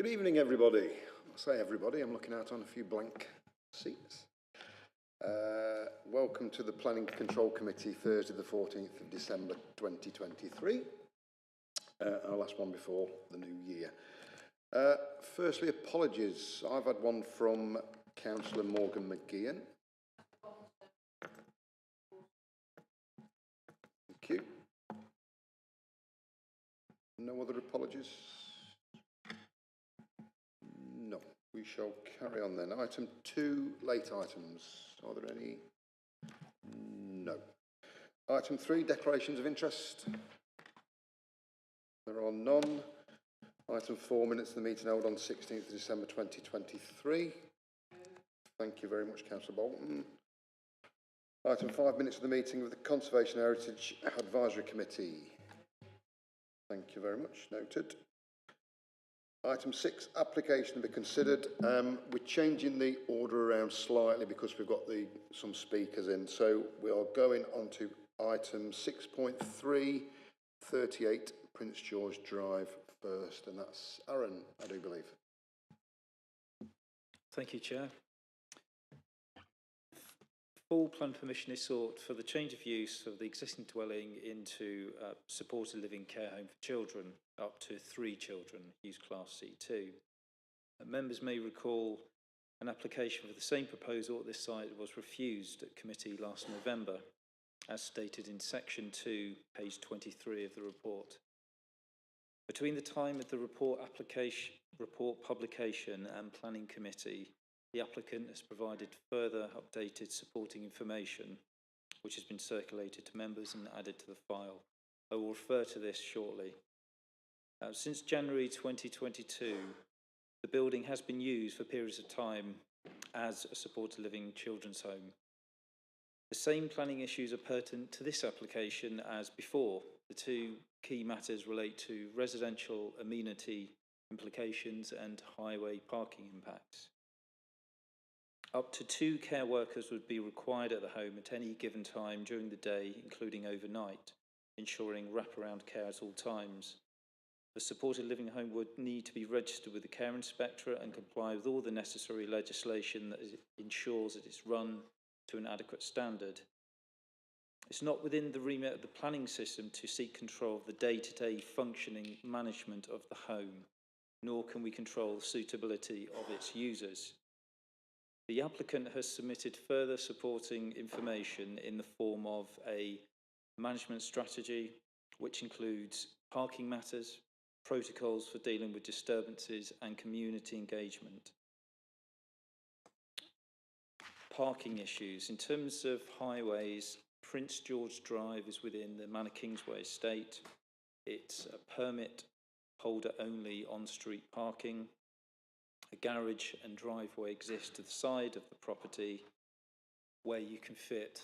Good evening, everybody. I say everybody, I'm looking out on a few blank seats. Welcome to the Planning Control Committee, Thursday the 14th of December 2023. Our last one before the new year. Firstly, apologies. I've had one from Councillor Morgan McGeehan. Thank you. No other apologies? No. We shall carry on then. Item 2, late items. Are there any? No. Item 3, declarations of interest. There are none. Item 4, minutes of the meeting held on 16th of December 2023. Thank you very much, Councillor Bolton. Item 5, minutes of the meeting of the Conservation Heritage Advisory Committee. Thank you very much. Noted. Item 6, application to be considered. We're changing the order around slightly because we've got some speakers in. So we are going on to item 6.3, 38 Prince George Drive first, and that's Aaron, I do believe. Thank you, Chair. Full plan permission is sought for the change of use of the existing dwelling into a supported living care home for children, up to 3 children, use class C2. Members may recall an application for the same proposal at this site was refused at committee last November, as stated in section 2, page 23 of the report. Between the time of the report publication and planning committee, the applicant has provided further updated supporting information, which has been circulated to members and added to the file. I will refer to this shortly. Since January 2022, the building has been used for periods of time as a supported living children's home. The same planning issues are pertinent to this application as before. The 2 key matters relate to residential amenity implications and highway parking impacts. Up to 2 care workers would be required at the home at any given time during the day, including overnight, ensuring wraparound care at all times. The supported living home would need to be registered with the care inspector and comply with all the necessary legislation that ensures that it's run to an adequate standard. It's not within the remit of the planning system to seek control of the day-to-day functioning management of the home, nor can we control the suitability of its users. The applicant has submitted further supporting information in the form of a management strategy, which includes parking matters, protocols for dealing with disturbances and community engagement. Parking issues. In terms of highways, Prince George Drive is within the Manor Kingsway estate. It's a permit holder only on-street parking. A garage and driveway exist to the side of the property where you can fit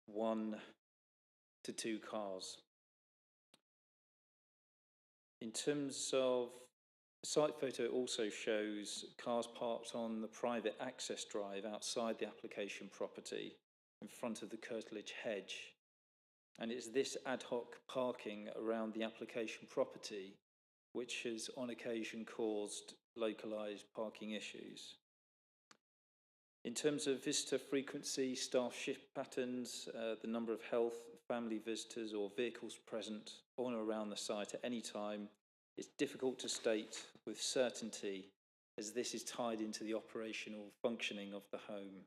1 to 2 cars. In terms of the site photo, also shows cars parked on the private access drive outside the application property in front of the curtilage hedge. And it's this ad hoc parking around the application property which has on occasion caused localised parking issues. In terms of visitor frequency, staff shift patterns, the number of health, family visitors or vehicles present on or around the site at any time, it's difficult to state with certainty as this is tied into the operational functioning of the home.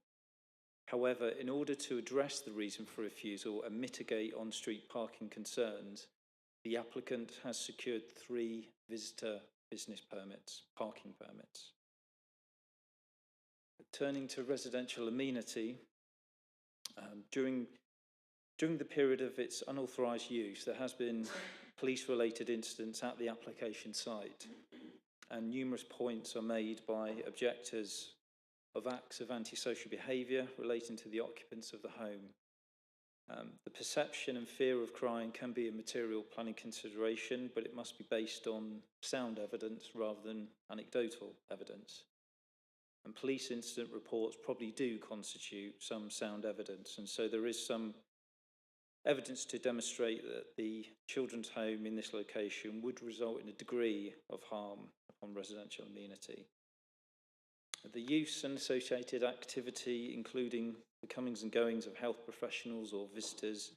However, in order to address the reason for refusal and mitigate on-street parking concerns, the applicant has secured 3 visitor business permits, parking permits. Turning to residential amenity, during the period of its unauthorised use, there has been police-related incidents at the application site, and numerous points are made by objectors of acts of antisocial behaviour relating to the occupants of the home. The perception and fear of crime can be a material planning consideration, but it must be based on sound evidence rather than anecdotal evidence. And police incident reports probably do constitute some sound evidence, and so there is some evidence to demonstrate that the children's home in this location would result in a degree of harm on residential amenity. The use and associated activity, including the comings and goings of health professionals or visitors,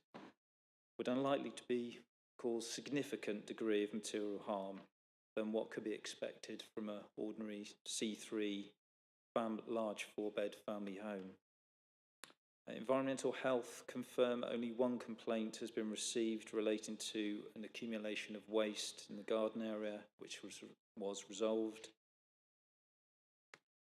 would unlikely to be cause significant degree of material harm than what could be expected from an ordinary C3 large 4-bed family home. Environmental health confirm only one complaint has been received relating to an accumulation of waste in the garden area, which was resolved.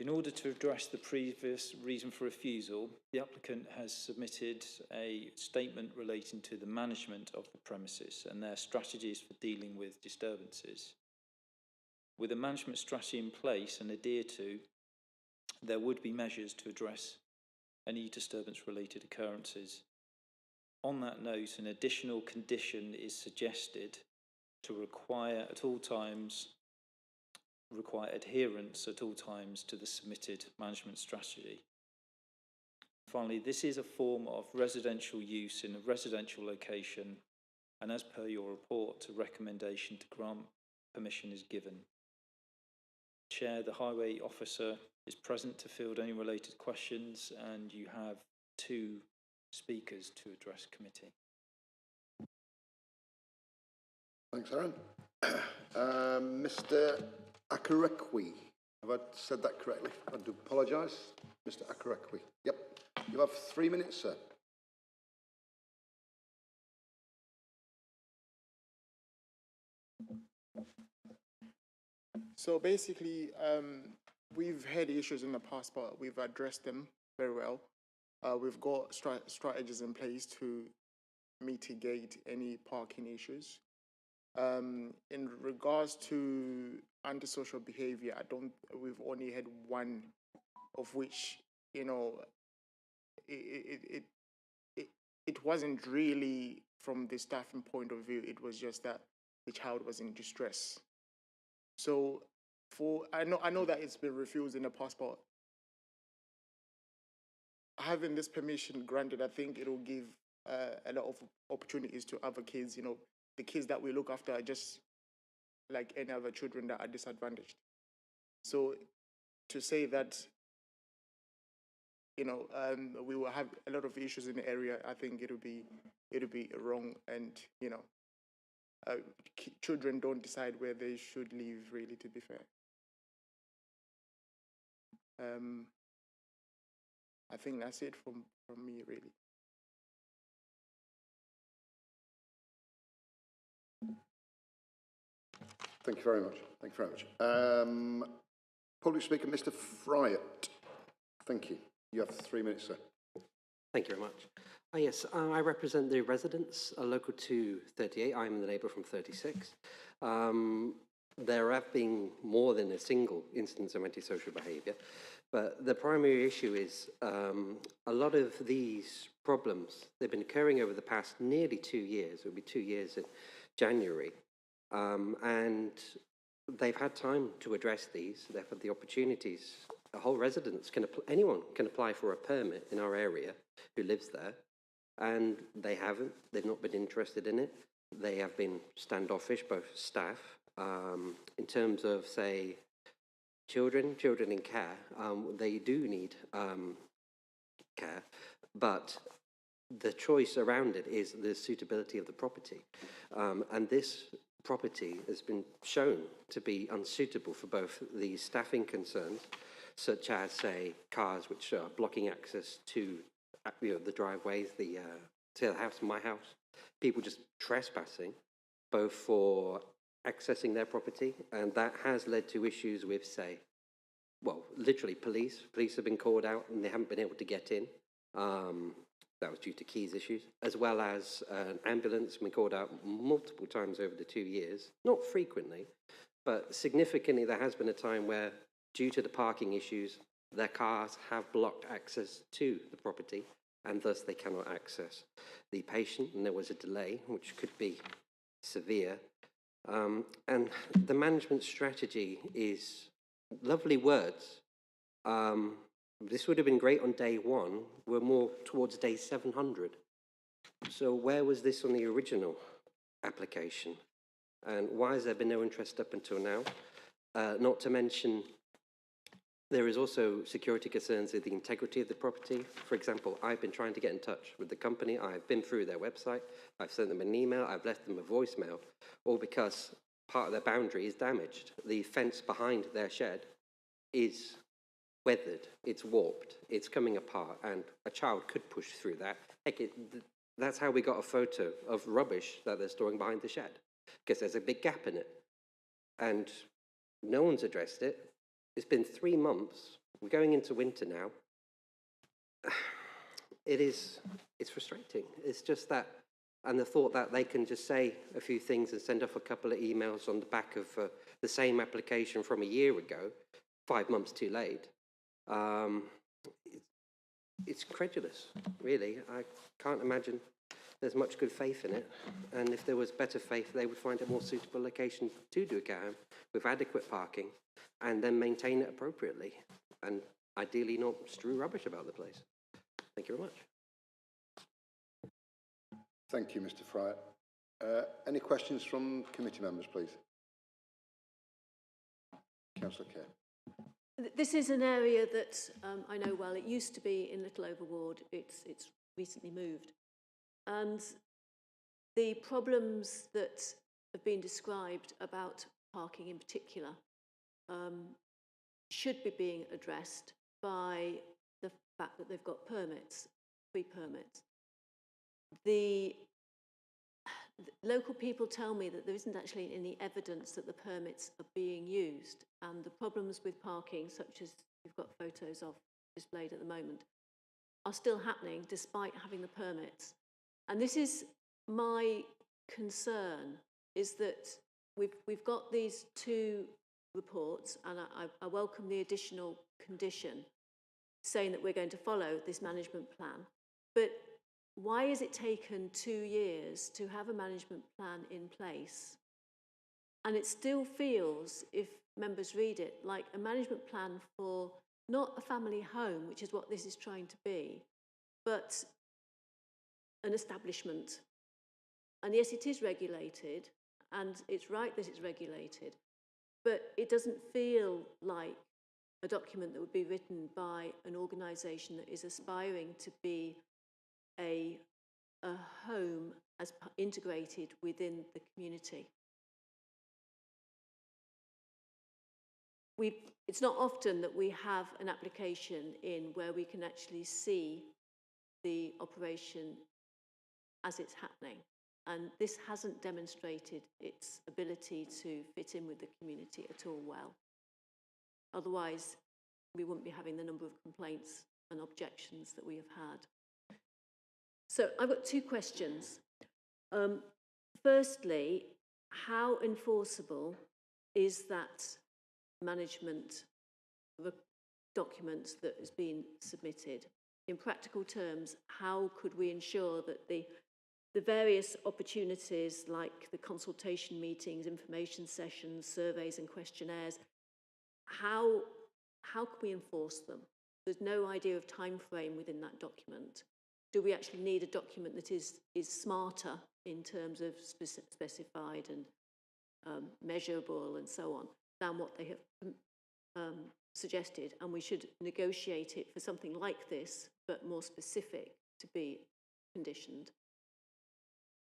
In order to address the previous reason for refusal, the applicant has submitted a statement relating to the management of the premises and their strategies for dealing with disturbances. With a management strategy in place and adhered to, there would be measures to address any disturbance-related occurrences. On that note, an additional condition is suggested to require adherence at all times to the submitted management strategy. Finally, this is a form of residential use in a residential location, and as per your report, a recommendation to grant permission is given. Chair, the highway officer is present to field any related questions, and you have 2 speakers to address committee. Thanks, Aaron. Mr. Akarekwi, have I said that correctly? I do apologise. Mr. Akarekwi. Yep. You have 3 minutes, sir. So basically, we've had issues in the past, but we've addressed them very well. We've got strategies in place to mitigate any parking issues. In regards to antisocial behavior, we've only had one, of which, you know, it wasn't really from the staffing point of view. It was just that the child was in distress. So I know that it's been refused in the past, but having this permission granted, I think it will give a lot of opportunities to other kids. You know, the kids that we look after are just like any other children that are disadvantaged. So to say that, you know, we will have a lot of issues in the area, I think it'll be wrong. And, you know, children don't decide where they should live, really, to be fair. I think that's it from me, really. Thank you very much. Thank you very much. Public Speaker, Mr. Fryatt. Thank you. You have 3 minutes, sir. Thank you very much. Yes, I represent the residents, local to 38. I'm the neighbour from 36. There have been more than a single instance of antisocial behaviour, but the primary issue is a lot of these problems, they've been occurring over the past nearly 2 years. It'll be 2 years in January. And they've had time to address these. They've had the opportunities. The whole residents anyone can apply for a permit in our area who lives there, and they haven't. They've not been interested in it. They have been standoffish, both staff. In terms of, say, children in care, they do need care, but the choice around it is the suitability of the property. And this property has been shown to be unsuitable for both the staffing concerns, such as, say, cars which are blocking access to the driveways, to the house, my house, people just trespassing, both for accessing their property, and that has led to issues with, say, well, literally police. Police have been called out and they haven't been able to get in. That was due to keys issues, as well as an ambulance been called out multiple times over the 2 years. Not frequently, but significantly there has been a time where, due to the parking issues, their cars have blocked access to the property, and thus they cannot access the patient, and there was a delay, which could be severe. And the management strategy is lovely words. This would have been great on day 1. We're more towards day 700. So where was this on the original application? And why has there been no interest up until now? Not to mention, there is also security concerns with the integrity of the property. For example, I've been trying to get in touch with the company. I've been through their website. I've sent them an email. I've left them a voicemail, all because part of their boundary is damaged. The fence behind their shed is weathered. It's warped. It's coming apart, and a child could push through that. Heck, that's how we got a photo of rubbish that they're storing behind the shed, because there's a big gap in it. And no one's addressed it. It's been 3 months. We're going into winter now. It's frustrating. It's just that, and the thought that they can just say a few things and send off a couple of emails on the back of the same application from a year ago, 5 months too late. It's credulous, really. I can't imagine there's much good faith in it. And if there was better faith, they would find a more suitable location to do a care home with adequate parking and then maintain it appropriately. And ideally not strew rubbish about the place. Thank you very much. Thank you, Mr. Fryatt. Any questions from committee members, please? Councillor Kerr. This is an area that I know well. It used to be in Little Overward. It's recently moved. And the problems that have been described about parking in particular should be being addressed by the fact that they've got permits, free permits. The local people tell me that there isn't actually any evidence that the permits are being used, and the problems with parking, such as you've got photos of displayed at the moment, are still happening despite having the permits. And this is my concern, is that we've got these two reports, and I welcome the additional condition saying that we're going to follow this management plan. But why has it taken 2 years to have a management plan in place? And it still feels, if members read it, like a management plan for not a family home, which is what this is trying to be, but an establishment. And yes, it is regulated, and it's right that it's regulated, but it doesn't feel like a document that would be written by an organisation that is aspiring to be a home as integrated within the community. It's not often that we have an application in where we can actually see the operation as it's happening. And this hasn't demonstrated its ability to fit in with the community at all well. Otherwise, we wouldn't be having the number of complaints and objections that we have had. So I've got 2 questions. Firstly, how enforceable is that management document that has been submitted? In practical terms, how could we ensure that the various opportunities like the consultation meetings, information sessions, surveys and questionnaires, how can we enforce them? There's no idea of time frame within that document. Do we actually need a document that is smarter in terms of specified and measurable and so on than what they have suggested? And we should negotiate it for something like this, but more specific to be conditioned.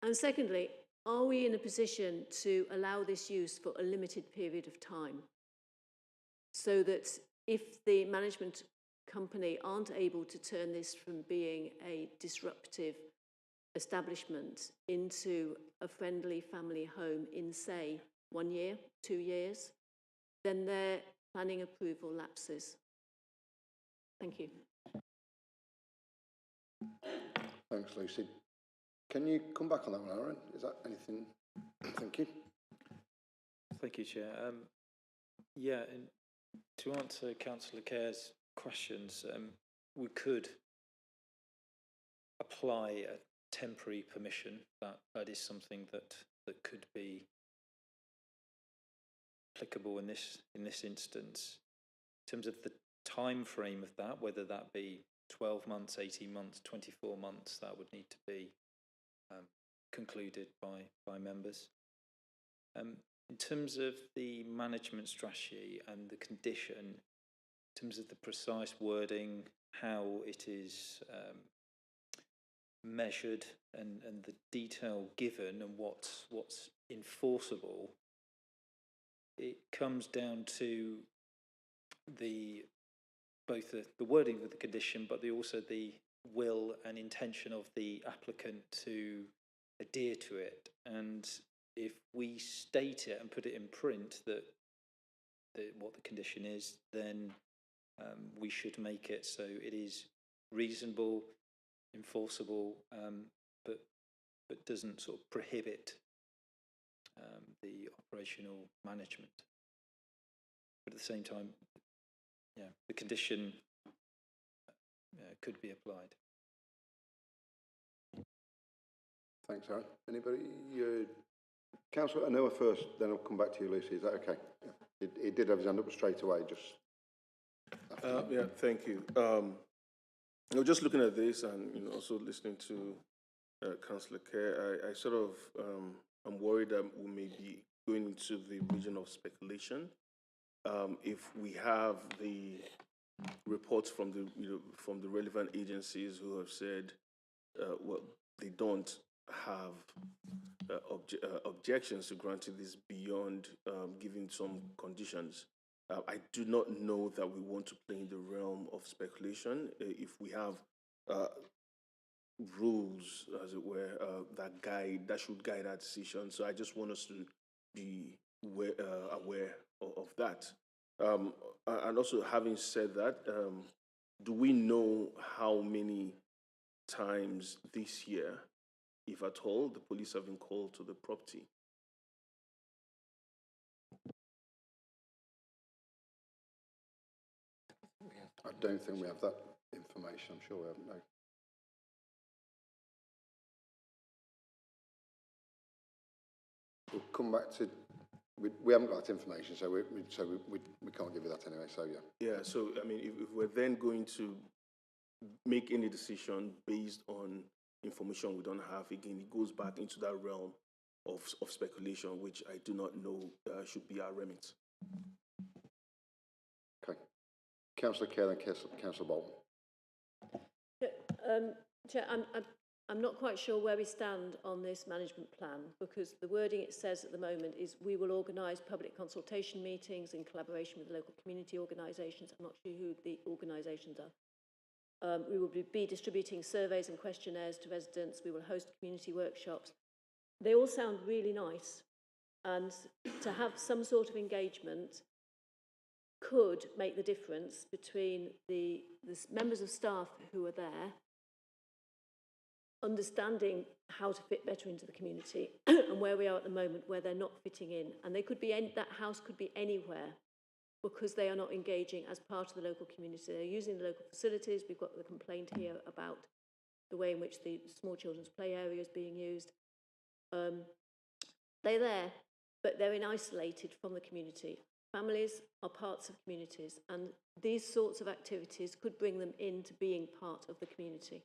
And secondly, are we in a position to allow this use for a limited period of time, so that if the management company aren't able to turn this from being a disruptive establishment into a friendly family home in, say, 1 year, 2 years, then their planning approval lapses? Thank you. Thanks, Lucy. Can you come back on that one, Aaron? Is that anything? Thank you. Thank you, Chair. Yeah, and to answer Councillor Kerr's questions, we could apply a temporary permission. That is something that could be applicable in this instance. In terms of the time frame of that, whether that be 12 months, 18 months, 24 months, that would need to be concluded by members. In terms of the management strategy and the condition, in terms of the precise wording, how it is measured and the detail given and what's enforceable, it comes down to both the wording of the condition, but also the will and intention of the applicant to adhere to it. And if we state it and put it in print that what the condition is, then we should make it so it is reasonable, enforceable, but doesn't sort of prohibit the operational management. But at the same time, yeah, the condition could be applied. Thanks, Aaron. Anybody? Councillor Anoa first, then I'll come back to you, Lucy. Is that okay? Yeah. He did have his hand up straight away, just... Yeah, thank you. Just looking at this and also listening to Councillor Kerr, I sort of I'm worried that we may be going into the region of speculation if we have the reports from the relevant agencies who have said well, they don't have objections to granting this beyond giving some conditions. I do not know that we want to play in the realm of speculation. If we have rules, as it were, that should guide our decision. So I just want us to be aware of that. And also, having said that, do we know how many times this year, if at all, the police have been called to the property? I don't think we have that information. I'm sure we haven't, no. We'll come back to... We haven't got that information, so we can't give you that anyway, so yeah. Yeah, so, I mean, if we're then going to make any decision based on information we don't have, again, it goes back into that realm of speculation, which I do not know should be our remit. Okay. Councillor Kerr and Councillor Bolton. Chair, I'm not quite sure where we stand on this management plan, because the wording it says at the moment is we will organise public consultation meetings in collaboration with local community organisations. I'm not sure who the organisations are. We will be distributing surveys and questionnaires to residents. We will host community workshops. They all sound really nice, and to have some sort of engagement could make the difference between the members of staff who are there understanding how to fit better into the community and where we are at the moment where they're not fitting in. And they could be that house could be anywhere because they are not engaging as part of the local community. They're using the local facilities. We've got the complaint here about the way in which the small children's play area is being used. They're there, but they're isolated from the community. Families are parts of communities, and these sorts of activities could bring them into being part of the community,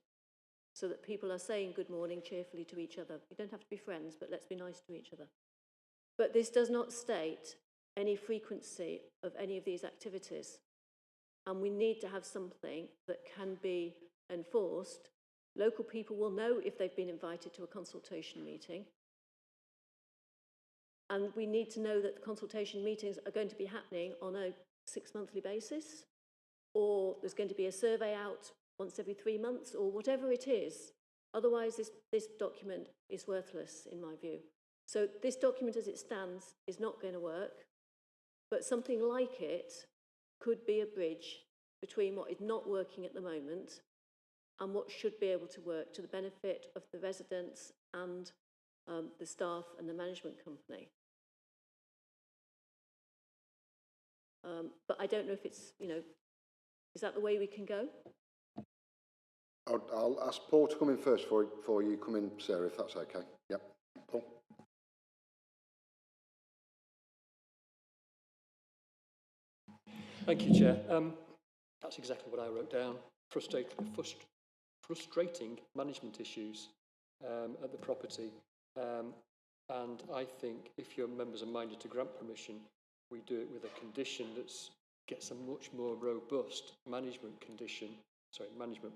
so that people are saying good morning cheerfully to each other. We don't have to be friends, but let's be nice to each other. But this does not state any frequency of any of these activities. And we need to have something that can be enforced. Local people will know if they've been invited to a consultation meeting. And we need to know that the consultation meetings are going to be happening on a 6-monthly basis, or there's going to be a survey out once every 3 months, or whatever it is. Otherwise, this document is worthless, in my view. So this document as it stands is not going to work, but something like it could be a bridge between what is not working at the moment and what should be able to work to the benefit of the residents and the staff and the management company. But I don't know if it's, is that the way we can go? I'll ask Paul to come in first before you come in, Sarah, if that's okay. Yep, Paul. Thank you, Chair. That's exactly what I wrote down. Frustrating management issues. at the property. And I think if your members are minded to grant permission, we do it with a condition that gets a much more robust management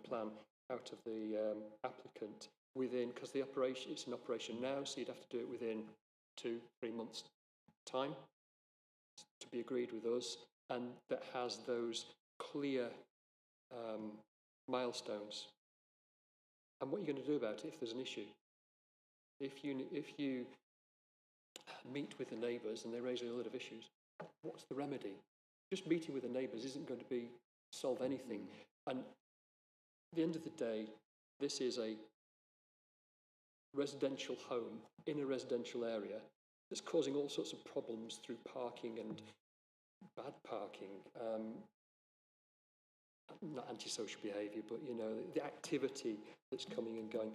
plan out of the applicant within, because it's in operation now, so you'd have to do it within 2-3 months' time to be agreed with us, and that has those clear milestones. And what you're going to do about it if there's an issue. If you meet with the neighbours and they raise a lot of issues, what's the remedy? Just meeting with the neighbours isn't going to solve anything. And at the end of the day, this is a residential home in a residential area that's causing all sorts of problems through parking and bad parking, not antisocial behaviour, but the activity that's coming and going.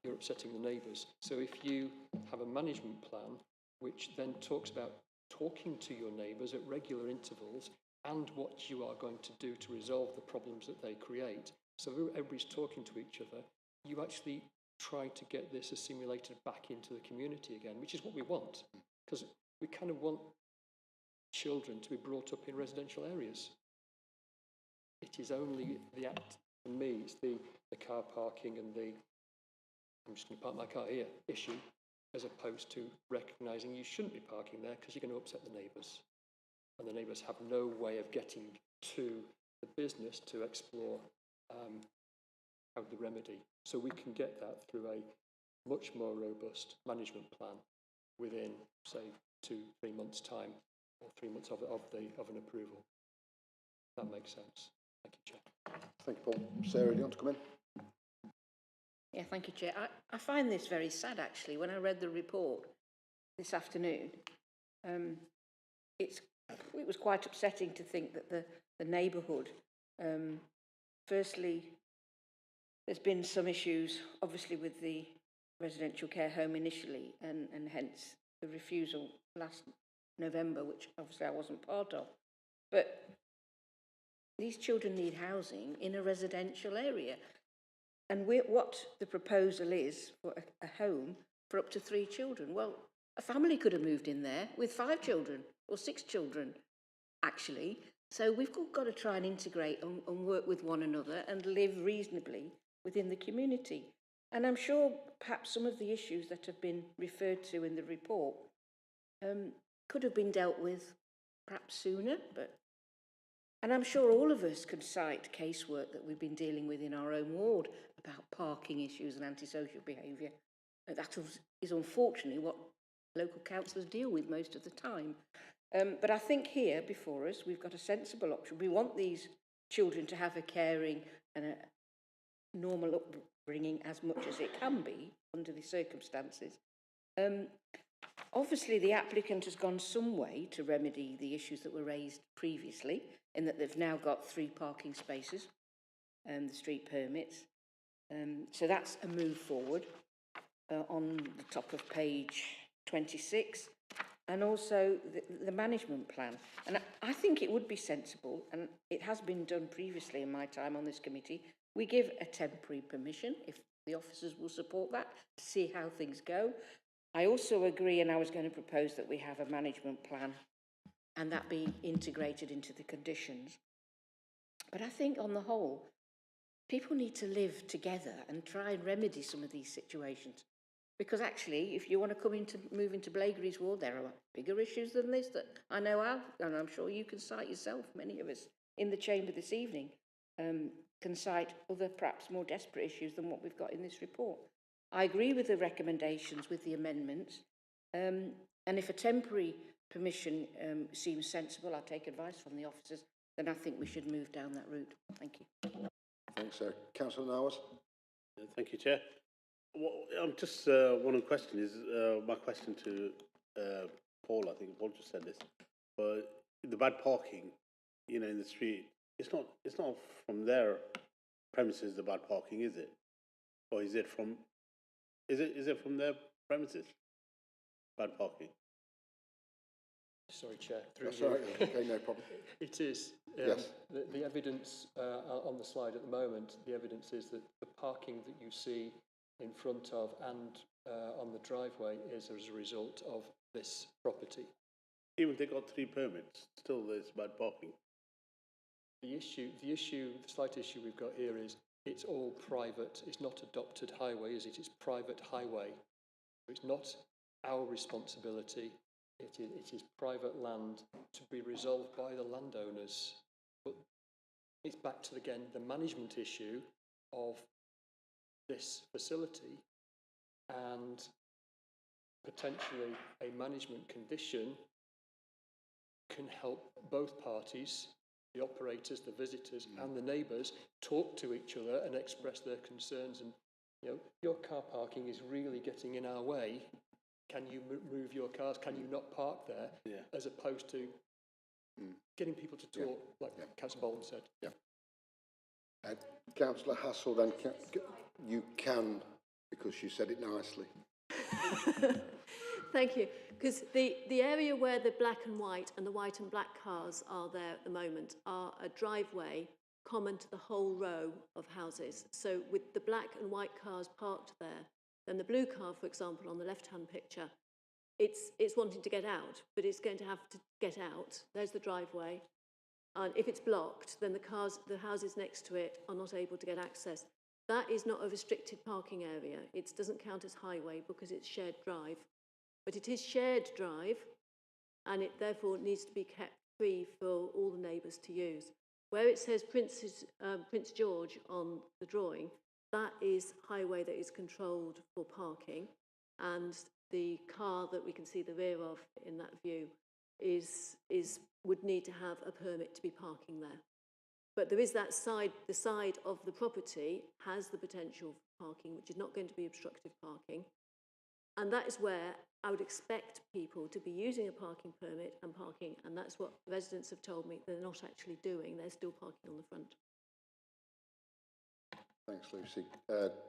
You're upsetting the neighbours. So if you have a management plan which then talks about talking to your neighbours at regular intervals and what you are going to do to resolve the problems that they create, so everybody's talking to each other, you actually try to get this assimilated back into the community again, which is what we want, because we kind of want children to be brought up in residential areas. It is only the act, for me, it's the car parking and I'm just going to park my car here issue, as opposed to recognising you shouldn't be parking there because you're going to upset the neighbours. And the neighbours have no way of getting to the business to explore how the remedy. So we can get that through a much more robust management plan within, say, 2-3 months' time, or 3 months of an approval. That makes sense. Thank you, Chair. Thank you, Paul. Sarah, do you want to come in? Yeah, thank you, Chair. I find this very sad, actually. When I read the report this afternoon, it was quite upsetting to think that the neighbourhood, firstly, there's been some issues, obviously, with the residential care home initially, and hence the refusal last November, which obviously I wasn't part of. But these children need housing in a residential area. And what the proposal is for a home for up to 3 children. Well, a family could have moved in there with 5 children or 6 children, actually. So we've got to try and integrate and work with one another and live reasonably within the community. And I'm sure perhaps some of the issues that have been referred to in the report could have been dealt with perhaps sooner, and I'm sure all of us could cite casework that we've been dealing with in our own ward about parking issues and antisocial behaviour. That is unfortunately what local councillors deal with most of the time. But I think here before us, we've got a sensible option. We want these children to have a caring and a normal upbringing as much as it can be under the circumstances. Obviously, the applicant has gone some way to remedy the issues that were raised previously, in that they've now got 3 parking spaces and the street permits. So that's a move forward on the top of page 26. And also the management plan. And I think it would be sensible, and it has been done previously in my time on this committee, we give a temporary permission, if the officers will support that, to see how things go. I also agree, and I was going to propose that we have a management plan and that be integrated into the conditions. But I think on the whole, people need to live together and try and remedy some of these situations. Because actually, if you want to move into Blakery's ward, there are bigger issues than this that I know of, and I'm sure you can cite yourself, many of us in the chamber this evening, can cite other perhaps more desperate issues than what we've got in this report. I agree with the recommendations, with the amendments, and if a temporary permission seems sensible, I'll take advice from the officers, then I think we should move down that route. Thank you. Thanks, Sarah. Councillor Nawaz. Thank you, Chair. Well, I'm just one of the questions is my question to Paul. I think Paul just said this, but the bad parking, in the street, it's not from their premises. The bad parking, is it, or is it from? Is it from their premises? Bad parking. Sorry, Chair. That's all right. Okay, no problem. It is. Yes. The evidence on the slide at the moment, the evidence is that the parking that you see in front of and on the driveway is as a result of this property. Even if they got 3 permits, still there's bad parking. The slight issue we've got here is it's all private. It's not adopted highway, is it? It's private highway. It's not our responsibility. It is private land to be resolved by the landowners. But it's back to, again, the management issue of this facility and potentially a management condition can help both parties, the operators, the visitors and the neighbours, talk to each other and express their concerns. And, you know, your car parking is really getting in our way. Can you move your cars? Can you not park there? Yeah. As opposed to getting people to talk, like Councillor Bolton said. Yeah. Councillor Hassel, then you can, because you said it nicely. Thank you. Because the area where the black and white and the white and black cars are there at the moment are a driveway common to the whole row of houses. So with the black and white cars parked there, then the blue car, for example, on the left-hand picture, it's wanting to get out, but it's going to have to get out. There's the driveway. And if it's blocked, then the houses next to it are not able to get access. That is not a restricted parking area. It doesn't count as highway because it's shared drive. But it is shared drive, and it therefore needs to be kept free for all the neighbours to use. Where it says Prince George on the drawing, that is highway that is controlled for parking, and the car that we can see the rear of in that view would need to have a permit to be parking there. But there is that side, the side of the property has the potential for parking, which is not going to be obstructive parking. And that is where I would expect people to be using a parking permit and parking, and that's what residents have told me they're not actually doing. They're still parking on the front. Thanks, Lucy.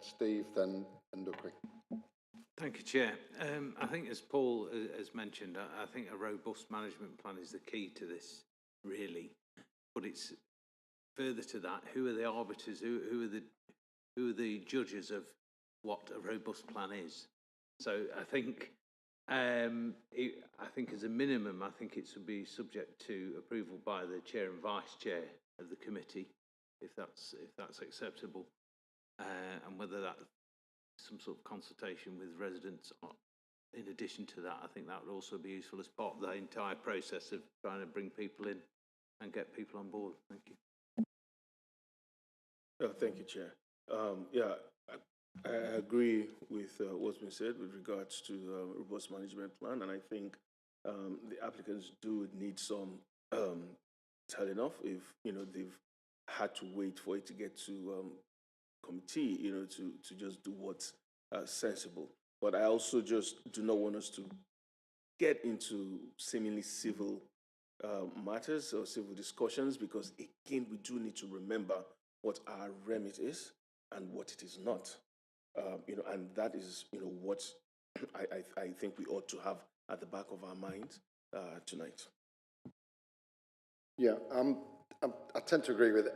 Steve, then, and Duckley. Thank you, Chair. I think, as Paul has mentioned, I think a robust management plan is the key to this, really. But it's further to that. Who are the arbiters? Who are the judges of what a robust plan is? So I think, as a minimum, I think it should be subject to approval by the chair and vice chair of the committee, if that's acceptable, and whether that's some sort of consultation with residents. In addition to that, I think that would also be useful as part of the entire process of trying to bring people in and get people on board. Thank you. Thank you, Chair. I agree with what's been said with regards to robust management plan, and I think the applicants do need some telling off if they've had to wait for it to get to committee, to just do what's sensible. But I also just do not want us to get into seemingly civil matters or civil discussions, because again, we do need to remember what our remit is and what it is not. And that is, what I think we ought to have at the back of our minds tonight. Yeah, I tend to agree with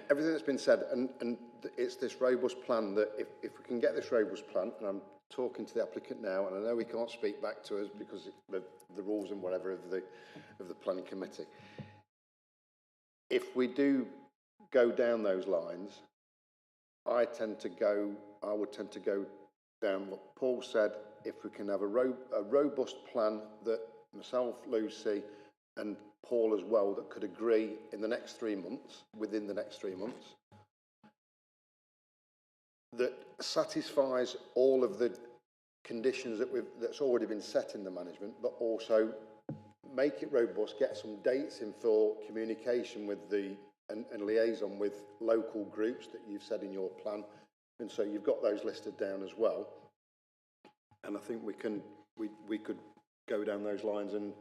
everything that's been said, and it's this robust plan that if we can get this robust plan, and I'm talking to the applicant now, and I know he can't speak back to us because of the rules and whatever of the planning committee. If we do go down those lines, I would tend to go down what Paul said. If we can have a robust plan that myself, Lucy, and Paul as well, that could agree in the next 3 months, within the next 3 months, that satisfies all of the conditions that's already been set in the management, but also make it robust, get some dates in for communication with and liaison with local groups that you've said in your plan, and so you've got those listed down as well. And I think we could go down those lines and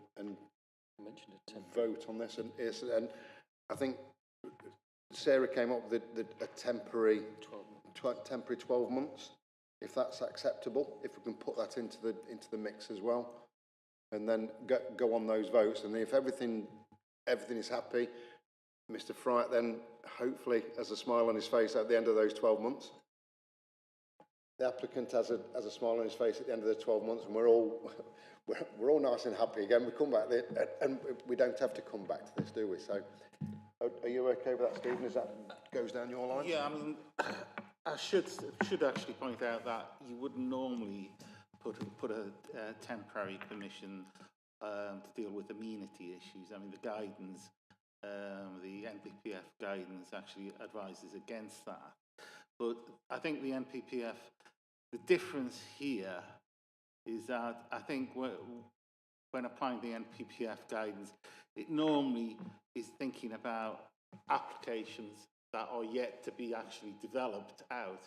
mentioned vote on this, and I think Sarah came up with a temporary 12 months, if that's acceptable. If we can put that into the mix as well, and then go on those votes, and if everything is happy, Mr. Fright then hopefully has a smile on his face at the end of those 12 months. the applicant has a smile on his face at the end of the 12 months, and we're all we're all nice and happy again. We come back there, and we don't have to come back to this, do we? So, are you okay with that, Stephen? As that goes down your line? Yeah, I mean, I should actually point out that you wouldn't normally put a temporary permission to deal with amenity issues. I mean, the guidance, the NPPF guidance actually advises against that. But I think the NPPF, the difference here is that I think when applying the NPPF guidance, it normally is thinking about applications that are yet to be actually developed out.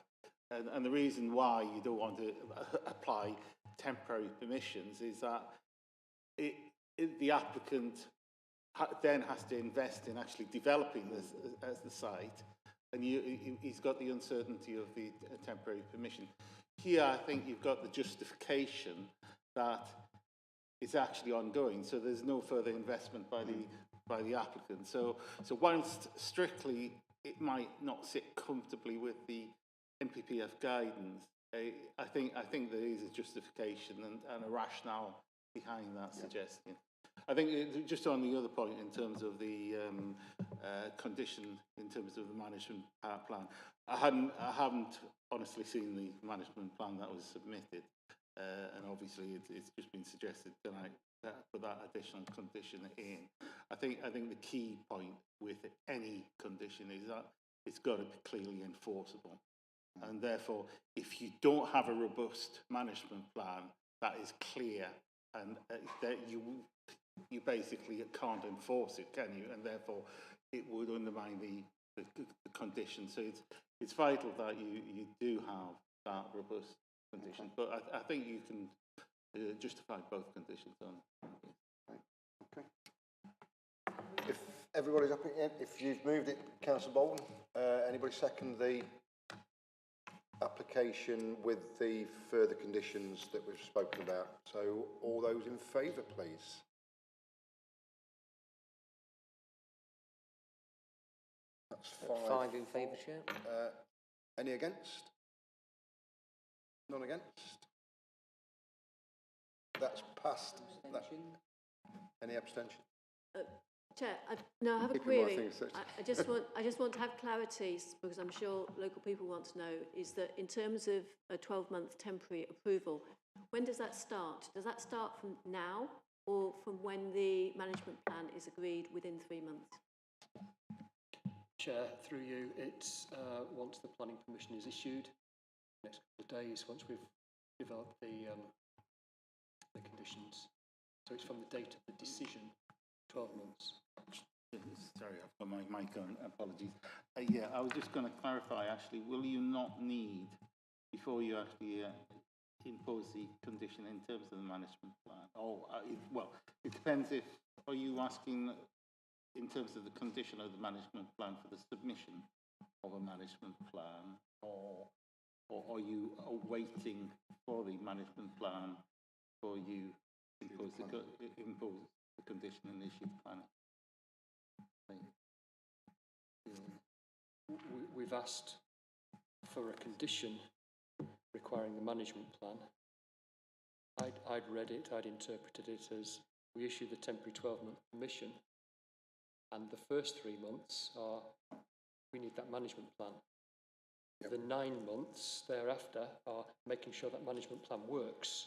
And the reason why you don't want to apply temporary permissions is that the applicant then has to invest in actually developing this as the site, and he's got the uncertainty of the temporary permission. Here, I think you've got the justification that it's actually ongoing, so there's no further investment by the applicant. So whilst strictly it might not sit comfortably with the NPPF guidance, I think there is a justification and a rationale behind that suggestion. I think just on the other point in terms of the condition, in terms of the management plan, I haven't honestly seen the management plan that was submitted, and obviously it's just been suggested tonight that put that additional condition in. I think the key point with any condition is that it's got to be clearly enforceable, and therefore, if you don't have a robust management plan that is clear and that you basically can't enforce it, can you? And therefore, it would undermine the condition. So it's vital that you do have that robust condition. But I think you can justify both conditions on. Okay. If everybody's up, if you've moved it, Councillor Bolton, anybody second the application with the further conditions that we've spoken about? So all those in favour, please. That's five. 5 in favour, Chair. Any against? None against? That's passed. Any abstention? Chair, I have a Keeping my query. things set. I just want to have clarity, because I'm sure local people want to know, is that in terms of a 12-month temporary approval, when does that start? Does that start from now, or from when the management plan is agreed within 3 months? Chair, through you, it's once the planning permission is issued, next couple of days, once we've developed the conditions. So it's from the date of the decision, 12 months. Sorry, I've got my mic on, apologies. Yeah, I was just going to clarify, actually, will you not need, before you actually impose the condition in terms of the management plan? Or, well, it depends if, are you asking in terms of the condition of the management plan for the submission of a management plan, or are you awaiting for the management plan before you impose the condition and issue the plan? We've asked for a condition requiring the management plan. I'd read it, I'd interpreted it as we issue the temporary 12-month permission, and the first 3 months are, we need that management plan. Yep. The 9 months thereafter are making sure that management plan works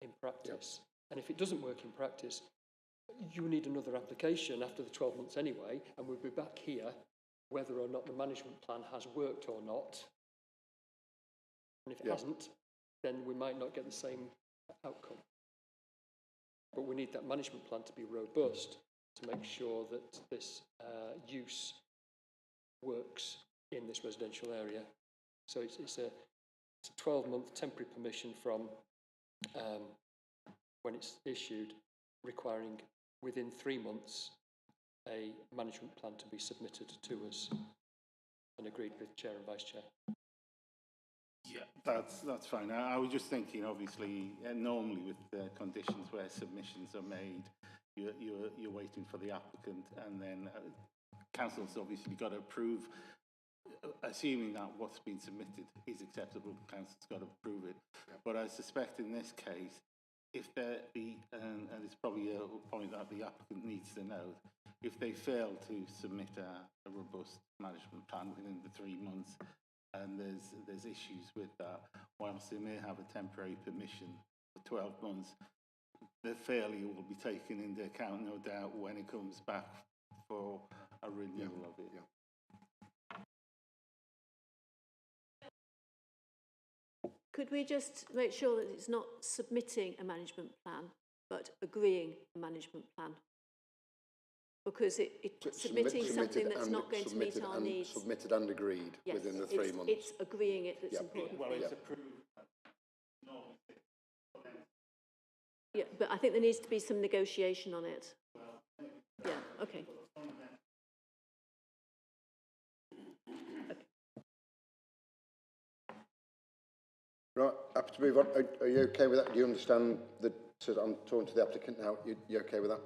in practice. Yep. And if it doesn't work in practice, you need another application after the 12 months anyway, and we'll be back here whether or not the management plan has worked or not. And if it hasn't, then we might not get the same outcome. But we need that management plan to be robust to make sure that this use works in this residential area. So it's a 12-month temporary permission from when it's issued, requiring within 3 months a management plan to be submitted to us and agreed with Chair and Vice Chair. Yeah, that's fine. I was just thinking, obviously, normally with conditions where submissions are made, you're waiting for the applicant, and then council's obviously got to approve assuming that what's been submitted is acceptable, council's got to approve it. But I suspect in this case, if there be, and it's probably a point that the applicant needs to know, if they fail to submit a robust management plan within the 3 months, and there's issues with that, whilst they may have a temporary permission for 12 months, the failure will be taken into account, no doubt, when it comes back for a renewal of it. Could we just make sure that it's not submitting a management plan, but agreeing a management plan? Because submitting something that's not going to meet our needs. Submitted and agreed Yes, within the 3 months. It's agreeing it that's important. Well, for it's us. approved. Yeah, but I think there needs to be some negotiation on it. Yeah, okay. Right, happy to move on. Are you okay with that? Do you understand that? So I'm talking to the applicant now. You okay with that?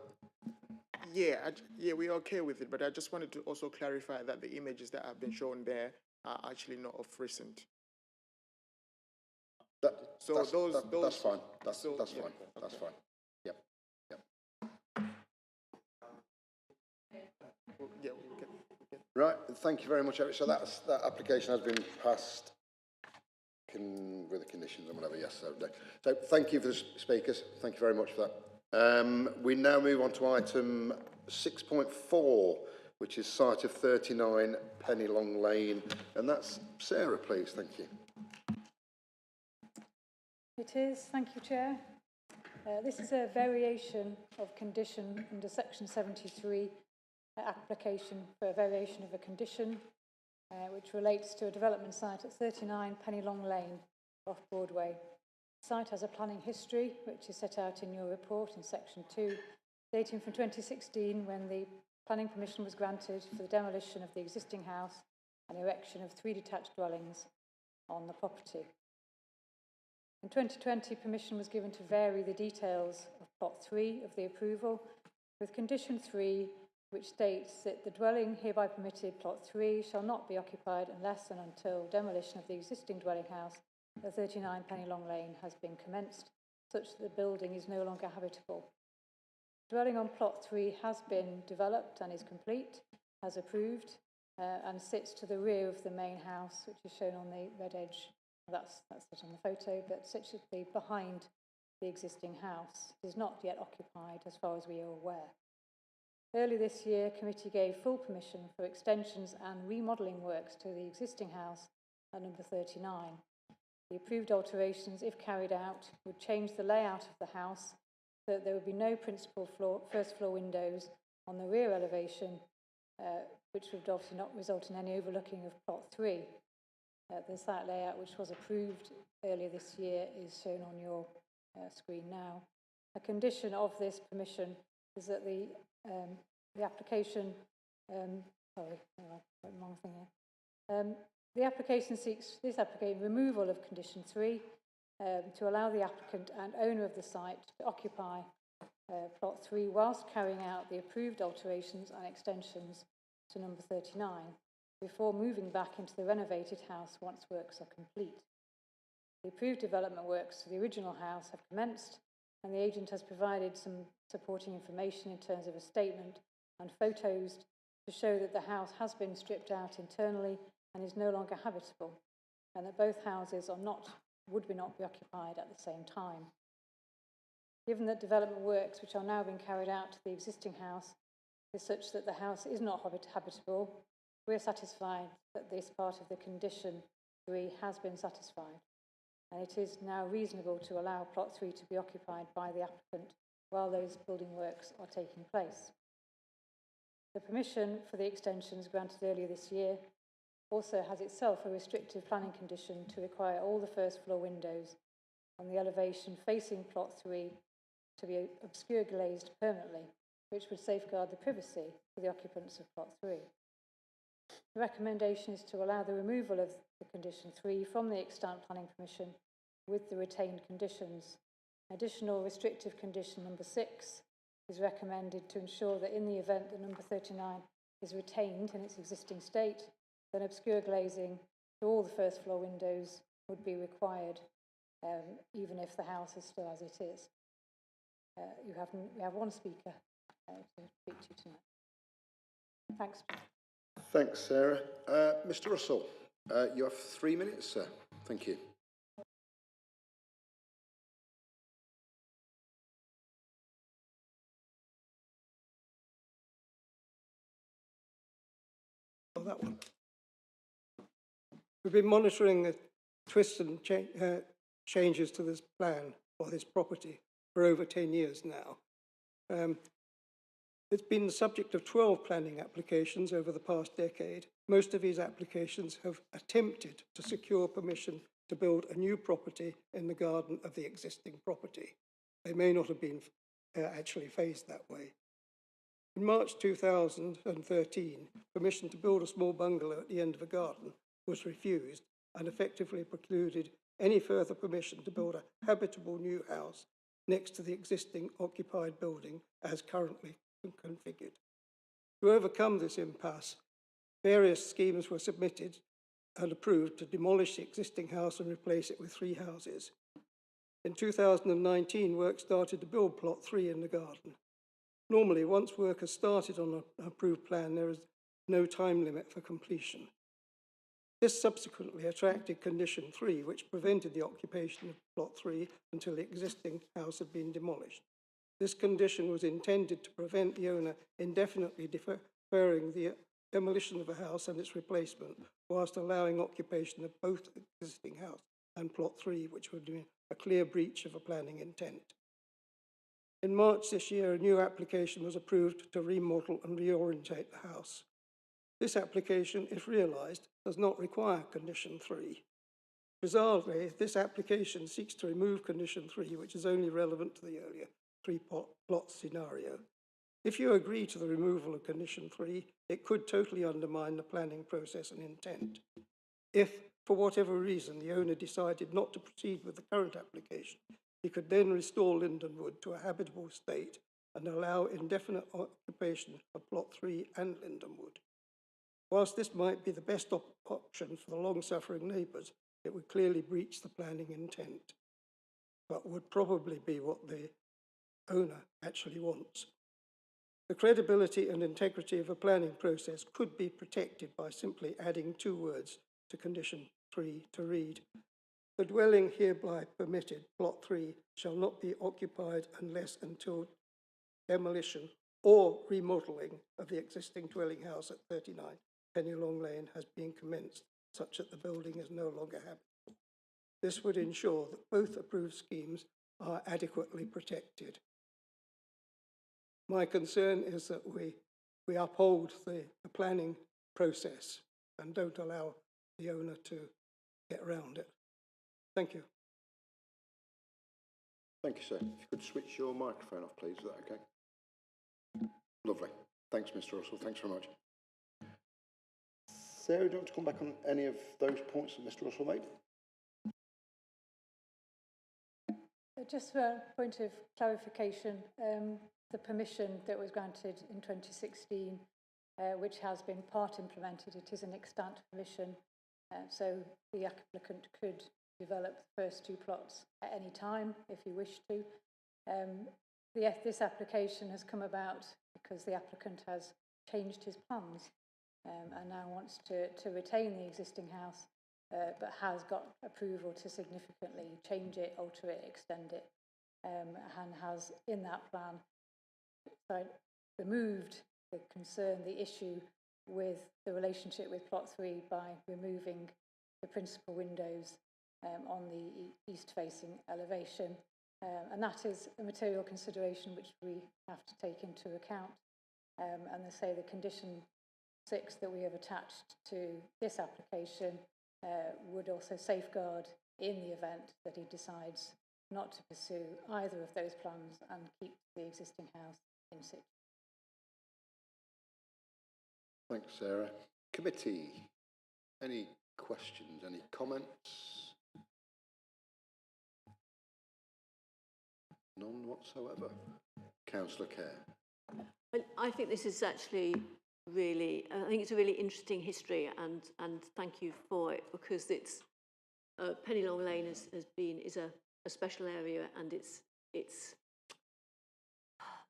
Yeah, we're okay with it, but I just wanted to also clarify that the images that have been shown there are actually not of recent. That's fine. That's yeah, fine. That's okay. fine. Yep. Yeah, okay. Right, thank you very much, Eric. So that application has been passed with the conditions and whatever, yes. So thank you for the speakers. Thank you very much for that. We now move on to item 6.4, which is site of 39 Penny Long Lane. And that's Sarah, please. Thank you. It is, thank you, Chair. This is a variation of condition under section 73, application for a variation of a condition, which relates to a development site at 39 Penny Long Lane off Broadway. The site has a planning history, which is set out in your report in section 2, dating from 2016, when the planning permission was granted for the demolition of the existing house and erection of 3 detached dwellings on the property. In 2020, permission was given to vary the details of plot 3 of the approval, with condition 3, which states that the dwelling hereby permitted, plot 3, shall not be occupied unless and until demolition of the existing dwelling house at 39 Penny Long Lane has been commenced, such that the building is no longer habitable. Dwelling on plot 3 has been developed and is complete, as approved, and sits to the rear of the main house, which is shown on the red edge. That's it on the photo, but situated behind the existing house. It is not yet occupied, as far as we are aware. Early this year, committee gave full permission for extensions and remodelling works to the existing house at number 39. The approved alterations, if carried out, would change the layout of the house so that there would be no principal first floor windows on the rear elevation, which would obviously not result in any overlooking of plot 3. The site layout, which was approved earlier this year, is shown on your screen now. A condition of this permission is that the application, sorry, wrong thing here. The application seeks removal of condition 3 to allow the applicant and owner of the site to occupy plot 3 whilst carrying out the approved alterations and extensions to number 39 before moving back into the renovated house once works are complete. The approved development works for the original house have commenced, and the agent has provided some supporting information in terms of a statement and photos to show that the house has been stripped out internally and is no longer habitable, and that both houses would not be occupied at the same time. Given that development works which are now being carried out to the existing house is such that the house is not habitable, we are satisfied that this part of the condition 3 has been satisfied, and it is now reasonable to allow plot 3 to be occupied by the applicant while those building works are taking place. The permission for the extensions granted earlier this year also has itself a restrictive planning condition to require all the first floor windows on the elevation facing plot 3 to be obscure glazed permanently, which would safeguard the privacy for the occupants of plot 3. The recommendation is to allow the removal of the condition 3 from the extant planning permission with the retained conditions. Additional restrictive condition number 6 is recommended to ensure that in the event that number 39 is retained in its existing state, then obscure glazing to all the first floor windows would be required, even if the house is still as it is. We have one speaker to speak to tonight. Thanks. Thanks, Sarah. Mr. Russell, you have 3 minutes, sir. Thank you. Oh, that one. We've been monitoring the twists and changes to this plan or this property for over 10 years now. It's been the subject of 12 planning applications over the past decade. Most of these applications have attempted to secure permission to build a new property in the garden of the existing property. They may not have been actually phased that way. In March 2013, permission to build a small bungalow at the end of a garden was refused and effectively precluded any further permission to build a habitable new house next to the existing occupied building as currently configured. To overcome this impasse, various schemes were submitted and approved to demolish the existing house and replace it with 3 houses. In 2019, work started to build plot 3 in the garden. Normally, once work has started on an approved plan, there is no time limit for completion. This subsequently attracted condition 3, which prevented the occupation of plot 3 until the existing house had been demolished. This condition was intended to prevent the owner indefinitely deferring the demolition of a house and its replacement, whilst allowing occupation of both the existing house and plot 3, which would be a clear breach of a planning intent. In March this year, a new application was approved to remodel and reorientate the house. This application, if realised, does not require condition 3. Bizarrely, this application seeks to remove condition 3, which is only relevant to the earlier 3-plot scenario. If you agree to the removal of condition 3, it could totally undermine the planning process and intent. If, for whatever reason, the owner decided not to proceed with the current application, he could then restore Lindenwood to a habitable state and allow indefinite occupation of plot 3 and Lindenwood. Whilst this might be the best option for the long-suffering neighbours, it would clearly breach the planning intent, but would probably be what the owner actually wants. The credibility and integrity of a planning process could be protected by simply adding 2 words to condition 3 to read: the dwelling hereby permitted, plot 3, shall not be occupied unless until demolition or remodelling of the existing dwelling house at 39 Pennylong Lane has been commenced, such that the building is no longer habitable. This would ensure that both approved schemes are adequately protected. My concern is that we uphold the planning process and don't allow the owner to get around it. Thank you. Thank you, sir. If you could switch your microphone off, please. Is that okay? Lovely. Thanks, Mr. Russell. Thanks very much. Sarah, do you want to come back on any of those points that Mr. Russell made? Just for a point of clarification, the permission that was granted in 2016, which has been part implemented, it is an extant permission, so the applicant could develop the first 2 plots at any time if he wished to. This application has come about because the applicant has changed his plans and now wants to retain the existing house, but has got approval to significantly change it, alter it, extend it, and has in that plan removed the issue with the relationship with plot 3 by removing the principal windows on the east-facing elevation. And that is a material consideration which we have to take into account. And they say the condition 6 that we have attached to this application would also safeguard in the event that he decides not to pursue either of those plans and keep the existing house in situ. Thanks, Sarah. Committee, any questions, any comments? None whatsoever. Councillor Kerr. Well, I think this is actually really, I think it's a really interesting history, and thank you for it, because it's Penny Long Lane is a special area, and it's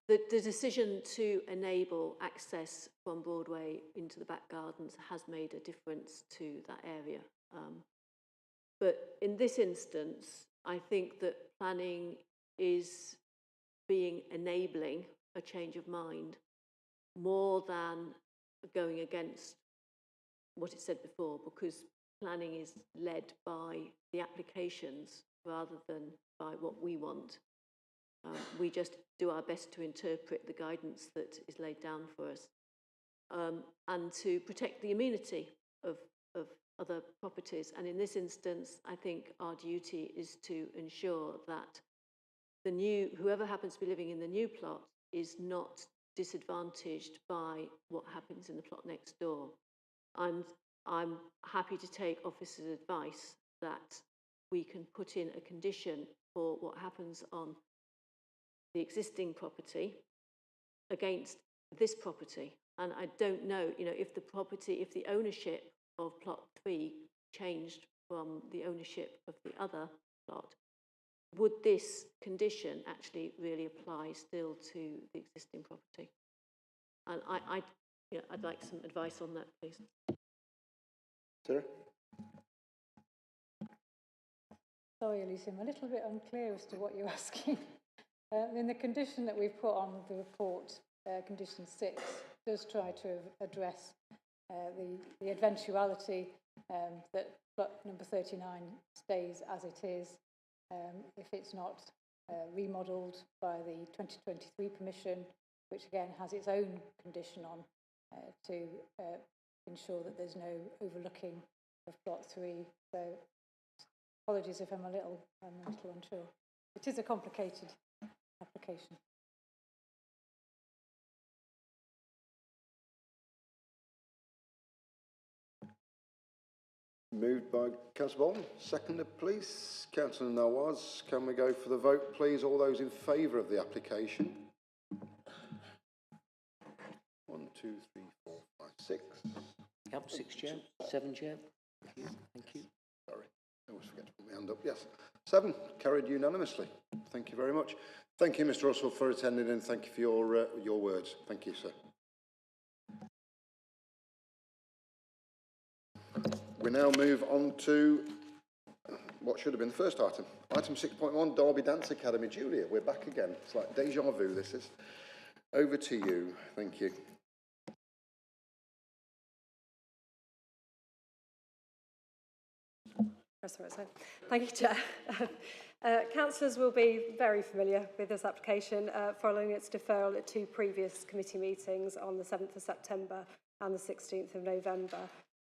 the decision to enable access from Broadway into the back gardens has made a difference to that area. But in this instance, I think that planning is being enabling a change of mind more than going against what it said before, because planning is led by the applications rather than by what we want. We just do our best to interpret the guidance that is laid down for us, and to protect the amenity of other properties. And in this instance, I think our duty is to ensure that whoever happens to be living in the new plot is not disadvantaged by what happens in the plot next door. And I'm happy to take officers' advice that we can put in a condition for what happens on the existing property against this property. And I don't know, if the ownership of plot 3 changed from the ownership of the other plot, would this condition actually really apply still to the existing property? And I'd like some advice on that, please. Sarah? Sorry, Alicia, I'm a little bit unclear as to what you're asking. In the condition that we've put on the report, condition 6, does try to address the eventuality that plot number 39 stays as it is if it's not remodelled by the 2023 Commission, which again has its own condition on to ensure that there's no overlooking of plot 3. So apologies if I'm a little unsure. It is a complicated application. Moved by Councillor Bolton. Seconded, please. Councillor Nawaz. Can we go for the vote, please? All those in favour of the application? 1, 2, 3, 4, 5, 6. Yep, 6, Chair. 7, Chair. Thank you. Sorry, I always forget to put my hand up. Yes. 7, carried unanimously. Thank you very much. Thank you, Mr. Russell, for attending, and thank you for your words. Thank you, sir. We now move on to what should have been the first item. Item 6.1, Derby Dance Academy. Julia, we're back again. It's like deja vu, this is. Over to you. Thank you. Thank you, Chair. Councillors will be very familiar with this application following its deferral at 2 previous committee meetings on the 7th of September and the 16th of November.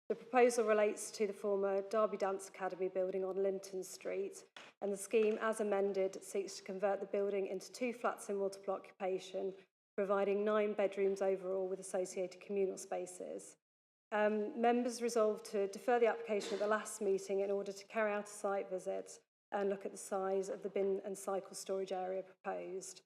The proposal relates to the former Derby Dance Academy building on Linton Street, and the scheme, as amended, seeks to convert the building into 2 flats in multiple occupation, providing 9 bedrooms overall with associated communal spaces. Members resolved to defer the application at the last meeting in order to carry out a site visit and look at the size of the bin and cycle storage area proposed.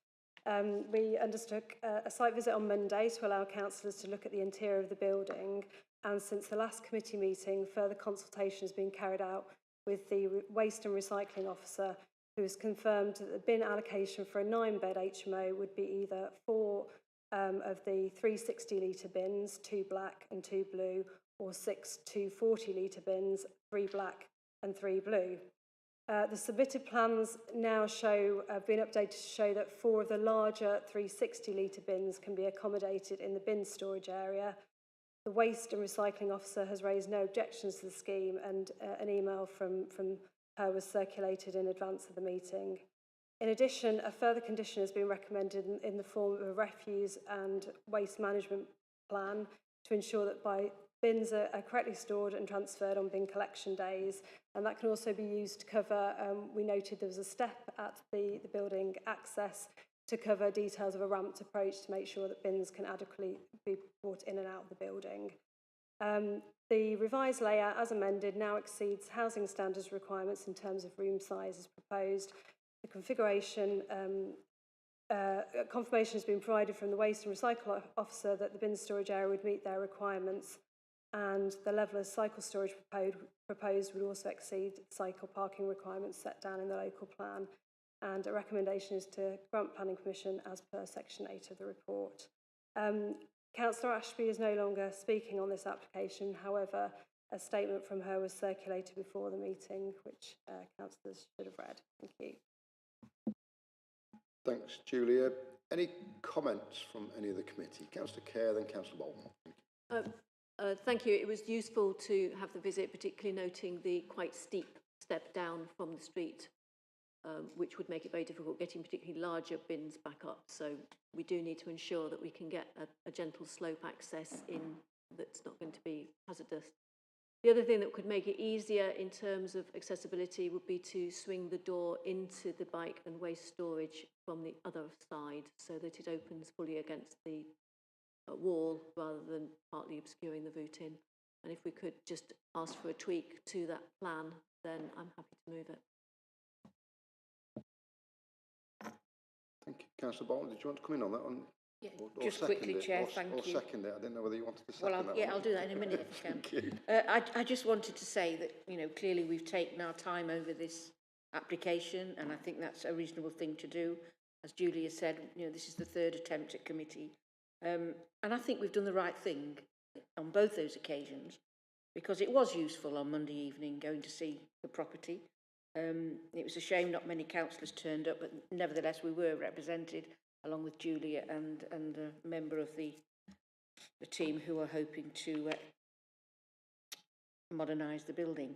We undertook a site visit on Monday to allow councillors to look at the interior of the building, and since the last committee meeting, further consultation has been carried out with the Waste and Recycling Officer, who has confirmed that the bin allocation for a 9-bed HMO would be either 4 of the 360-litre bins, 2 black and 2 blue, or 6 240-litre bins, 3 black and 3 blue. The submitted plans now have been updated to show that 4 of the larger 360-litre bins can be accommodated in the bin storage area. The Waste and Recycling Officer has raised no objections to the scheme, and an email from her was circulated in advance of the meeting. In addition, a further condition has been recommended in the form of a refuse and waste management plan to ensure that bins are correctly stored and transferred on bin collection days, and that can also be used to cover, we noted there was a step at the building access to cover details of a ramped approach to make sure that bins can adequately be brought in and out of the building. The revised layout, as amended, now exceeds housing standards requirements in terms of room size as proposed. The configuration confirmation has been provided from the Waste and Recycle Officer that the bin storage area would meet their requirements, and the level of cycle storage proposed would also exceed cycle parking requirements set down in the local plan. And a recommendation is to grant planning permission as per section 8 of the report. Councillor Ashby is no longer speaking on this application. However, a statement from her was circulated before the meeting, which councillors should have read. Thank you. Thanks, Julia. Any comments from any of the committee? Councillor Kerr, then Councillor Bolton. Thank you. It was useful to have the visit, particularly noting the quite steep step down from the street, which would make it very difficult getting particularly larger bins back up. So we do need to ensure that we can get a gentle slope access in that's not going to be hazardous. The other thing that could make it easier in terms of accessibility would be to swing the door into the bike and waste storage from the other side so that it opens fully against the wall rather than partly obscuring the route in. And if we could just ask for a tweak to that plan, then I'm happy to move it. Thank you. Councillor Bolton, did you want to come in on that one? Yeah, Or just quickly, Chair, thank you. Or second it. I didn't know whether you wanted to second Well, that yeah, one. I'll do that in a minute if I can. Thank you. I just wanted to say that, you know, clearly we've taken our time over this application, and I think that's a reasonable thing to do. As Julia said, you know, this is the third attempt at committee. And I think we've done the right thing on both those occasions, because it was useful on Monday evening going to see the property. It was a shame not many councillors turned up, but nevertheless we were represented, along with Julia and a member of the team who are hoping to modernise the building.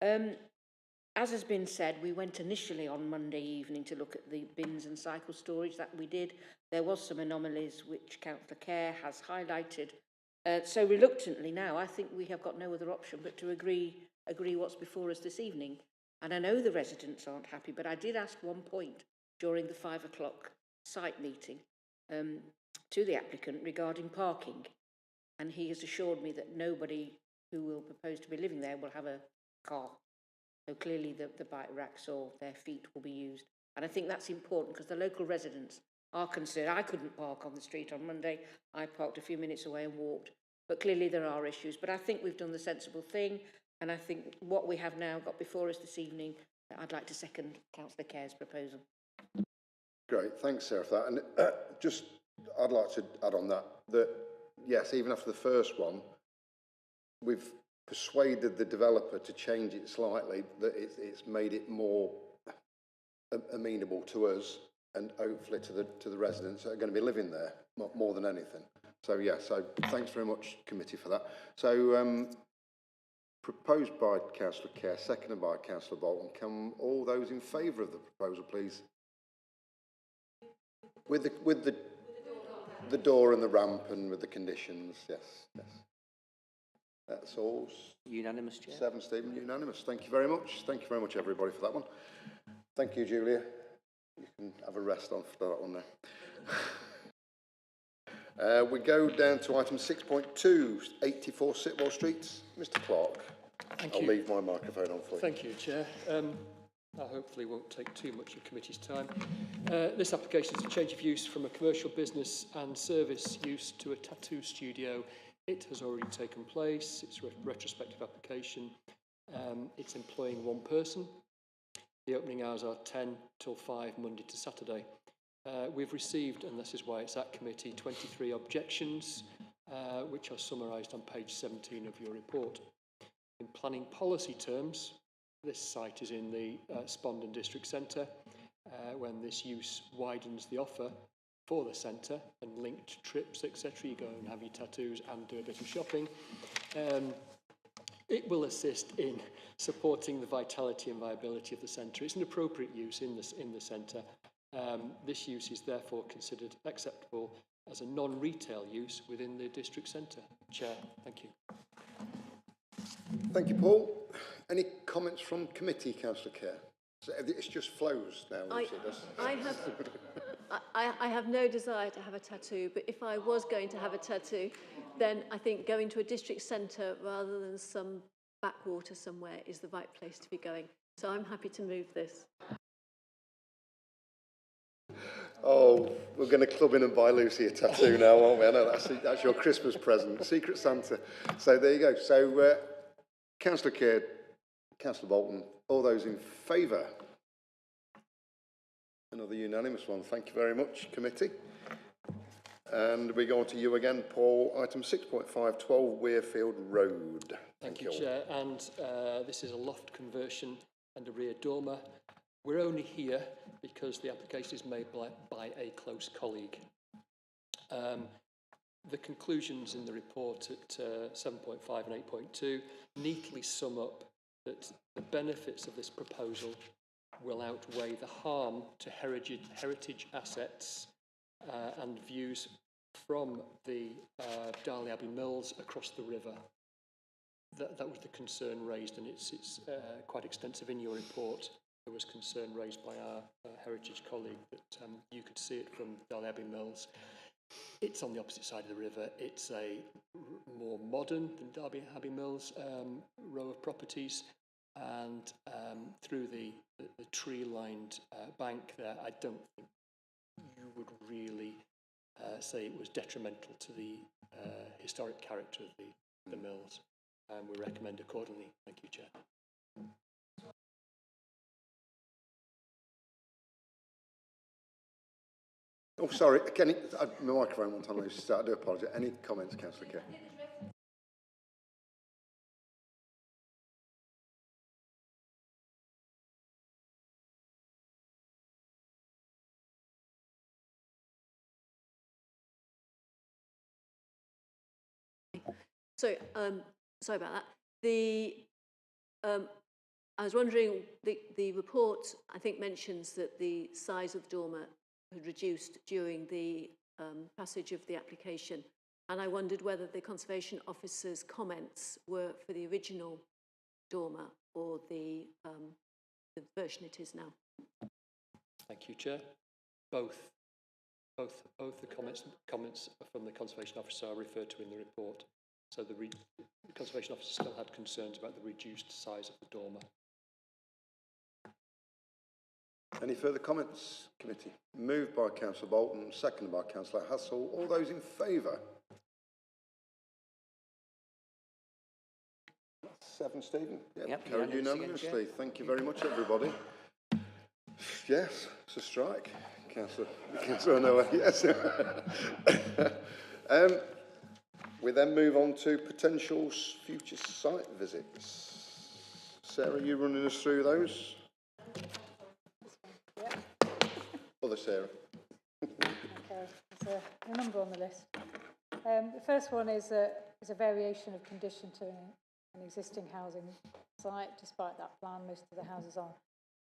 As has been said, we went initially on Monday evening to look at the bins and cycle storage. That we did. There was some anomalies which Councillor Kerr has highlighted. So reluctantly now, I think we have got no other option but to agree what's before us this evening. And I know the residents aren't happy, but I did ask one point during the 5 o'clock site meeting to the applicant regarding parking. And he has assured me that nobody who will propose to be living there will have a car. So clearly the bike racks or their feet will be used. And I think that's important because the local residents are concerned. I couldn't park on the street on Monday. I parked a few minutes away and walked. But clearly there are issues. But I think we've done the sensible thing. And I think what we have now got before us this evening, I'd like to second Councillor Kerr's proposal. Great, thanks, Sarah, for that. And just, I'd like to add on that, yes, even after the first one, we've persuaded the developer to change it slightly, that it's made it more amenable to us and hopefully to the residents that are going to be living there, more than anything. So, yeah, so thanks very much, committee, for that. So, proposed by Councillor Kerr, seconded by Councillor Bolton. Can all those in favour of the proposal, please? With the door and the ramp and with the conditions, yes. That's all. Unanimous, Chair. 7, Stephen, unanimous. Thank you very much. Thank you very much, everybody, for that one. Thank you, Julia. You can have a rest on for that one there. We go down to item 6.2, 84 Sitwell Street. Mr. Clark. Thank I'll you. leave my microphone on for you. Thank you, Chair. I hopefully won't take too much of committee's time. This application is a change of use from a commercial business and service use to a tattoo studio. It has already taken place. It's a retrospective application. It's employing one person. The opening hours are 10 till 5, Monday to Saturday. We've received, and this is why it's at committee, 23 objections, which are summarised on page 17 of your report. In planning policy terms, this site is in the Spondon District Centre. When this use widens the offer for the centre and linked trips, etc., you go and have your tattoos and do a bit of shopping. It will assist in supporting the vitality and viability of the centre. It's an appropriate use in the centre. This use is therefore considered acceptable as a non-retail use within the district centre. Chair, thank you. Thank you, Paul. Any comments from committee, Councillor Kerr? So it's just flows now, I have no desire to have a tattoo, but if I was going to have a tattoo, then I think going to a district centre rather than some backwater somewhere is the right place to be going. So I'm happy to move this. Oh, we're going to club in and buy Lucy a tattoo now, aren't we? I know that's your Christmas present, Secret Santa. So there you go. So, Councillor Caird, Councillor Bolton, all those in favour? Another unanimous one. Thank you very much, committee. And we go on to you again, Paul. Item 6.5, 12 Weirfield Road. Thank you, Chair. And this is a loft conversion and a rear dormer. We're only here because the application is made by a close colleague. The conclusions in the report at 7.5 and 8.2 neatly sum up that the benefits of this proposal will outweigh the harm to heritage assets and views from the Darley Abbey Mills across the river. That was the concern raised, and it's quite extensive in your report. There was concern raised by our heritage colleague that you could see it from Darley Abbey Mills. It's on the opposite side of the river. It's a more modern than Darley Abbey Mills row of properties, and through the tree-lined bank there, I don't think you would really say it was detrimental to the historic character of the mills. We recommend accordingly. Thank you, Chair. Oh, sorry, Kenny, my microphone went on. I do apologise. Any comments, Councillor Kerr? So, sorry about that. I was wondering, the report, I think, mentions that the size of the dormer had reduced during the passage of the application, and I wondered whether the Conservation Officer's comments were for the original dormer or the version it is now. Thank you, Chair. Both the comments from the Conservation Officer are referred to in the report. So the Conservation Officer still had concerns about the reduced size of the dormer. Any further comments, committee? Moved by Councillor Bolton, seconded by Councillor Hassel. All those in favour? 7, Stephen? Yep, Carried unanimously. Thank you very much, everybody. Yes, it's a strike. Councillor Noah, yes. We then move on to potential future site visits. Sarah, you running us through those? Yeah. Other Sarah. Okay, there's a number on the list. The first one is a variation of condition to an existing housing site. Despite that plan, most of the houses are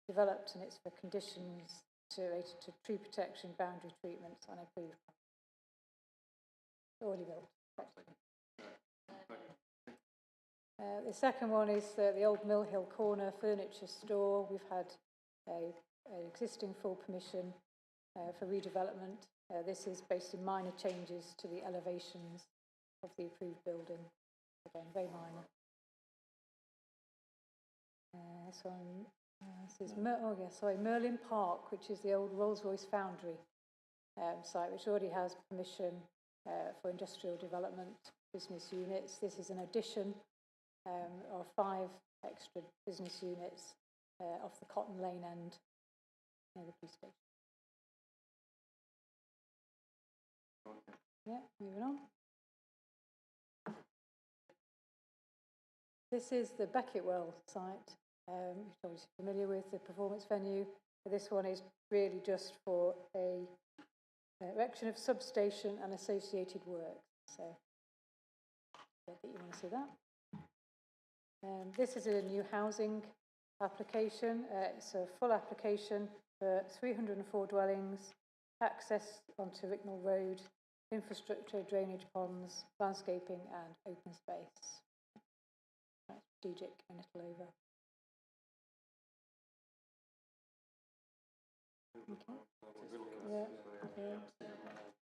developed, and it's for conditions related to tree protection, boundary treatments, and approved. Already built. The second one is the old Mill Hill Corner furniture store. We've had an existing full permission for redevelopment. This is basically minor changes to the elevations of the approved building. Again, very minor. This is Merlin Park, which is the old Rolls-Royce foundry site, which already has permission for industrial development business units. This is an addition of 5 extra business units off the Cotton Lane end near the police station. Yeah, moving on. This is the Becketwell site, which you're obviously familiar with, the performance venue. This one is really just for a erection of substation and associated work. So, I think you want to see that. This is a new housing application. It's a full application for 304 dwellings, access onto Ricknell Road, infrastructure, drainage ponds, landscaping and open space. That's strategic and a little over.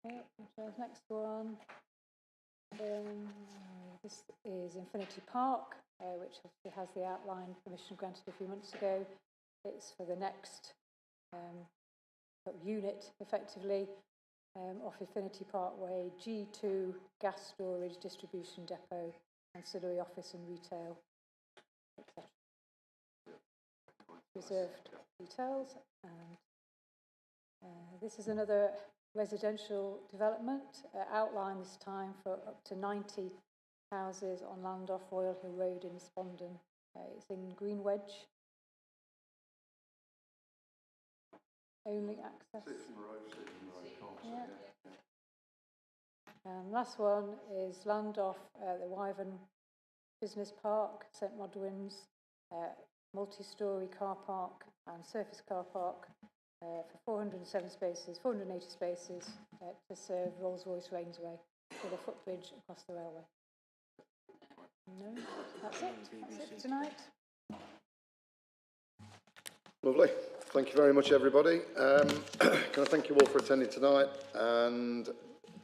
Okay. So next one. This is Infinity Park, which obviously has the outline permission granted a few months ago. It's for the next unit effectively off Affinity Parkway, G2 gas storage distribution depot, ancillary office and retail, etc. Reserved details. And this is another residential development outlined this time for up to 90 houses on land off Royal Hill Road in Spondon. It's in Greenwedge. Only access. Yeah. Last one is land off the Wyvern Business Park, St Modwyn's, multi-storey car park and surface car park for 407 spaces, 480 spaces to serve Rolls-Royce Rainsway with a footbridge across the railway. No, that's it. That's it for tonight. Lovely. Thank you very much, everybody. Can I thank you all for attending tonight? And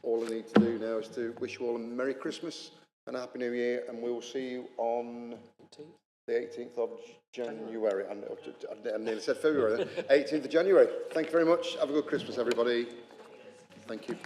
all I need to do now is to wish you all a Merry Christmas and a Happy New Year, and we will see you on the 18th of January. I nearly said February then. 18th of January. Thank you very much. Have a good Christmas, everybody. Thank you.